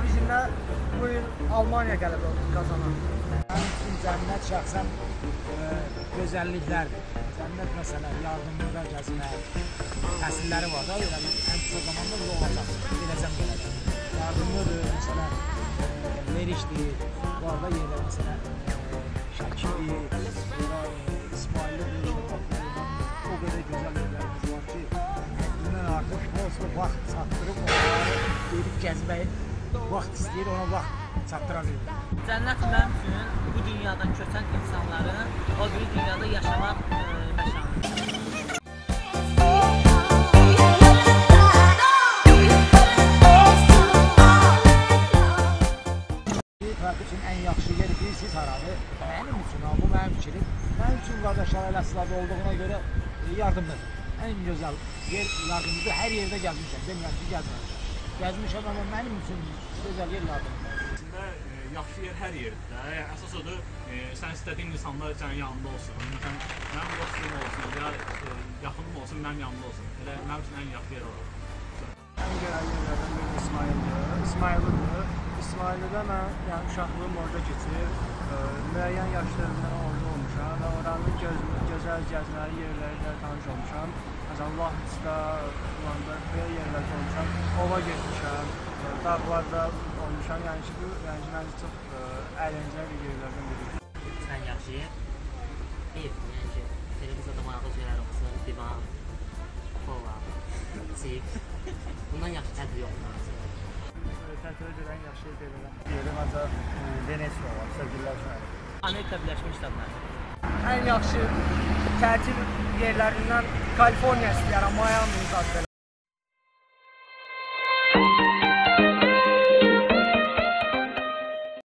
Eurovision'da bu il Almanya gəlib qazanan. Mənim üçün cənnət şəxsən gözəlliklərdir. Cənnət məsələn, yardımlıqlar gəzmək, təsirləri var da, ən qısa zamanda bu olacaq, eləcəm gələcək. Yardımlıdır, məsələn, Meriçdir, bu arada yerlər məsələn, Şəkildir, İsmaillidir, o qədər gözəl yerlərimiz var ki, bundan artıq olsa vaxt çatdırıb, onları verib gəzmək, vaxt istəyir, ona vaxt çatdıra verir. Cənnət mənim üçün bu dünyadan köçən insanların o biri dünyada yaşamaq məşanıdır. Tərəf üçün ən yaxşı yer bilirsiniz haradır? Mənim üçün, bu mənim fikrim. Mənim üçün qardaşlar Ələssilada olduğuna görə yardımdır. Ən gözəl yer yardımdır. Hər yerdə gəzmişəm, demirəm ki, gəzməmişəm. Gəzmişəm, amma mənim üçün gözəl yer yardımdır. Yaxşı yer hər yerdə. Əsas odur, sən istədiyin insanlar sənin yanında olsun. Məsələn, mənim dostum olsun, ya yaxınım olsun, mənim yanımda olsun. Elə mənim üçün ən yaxşı yer olar. Ən gözəl yerlərdən biri İsmaillidir. İsmaillidə mən uşaqlığım orada keçir. Müəyyən yaşlarımdan orada olmuşam və oranın gözəl gəzməli yerləri ilə tanış olmuşam. Məsələn, Lahıçda, belə yerlərdə olmuşam. Ova getmişəm, dağlarda olmuşam. Yəni ki, bu məncə çox əyləncəli yerlərdən biridir. Ən yaxşı yer ev. Yəni ki, televizorda maraqlı şeylər olsun, divan, kola, chips. Bundan yaxşı tədbir yoxdur. Tətilə görə ən yaxşı yer deyiləm. Yerim ancaq Venesiya var, sevgililər üçün. Amerika Birləşmiş Ştatları. Ən yaxşı tətil yerlərindən Kaliforniya istəyərəm, Miami zad belə.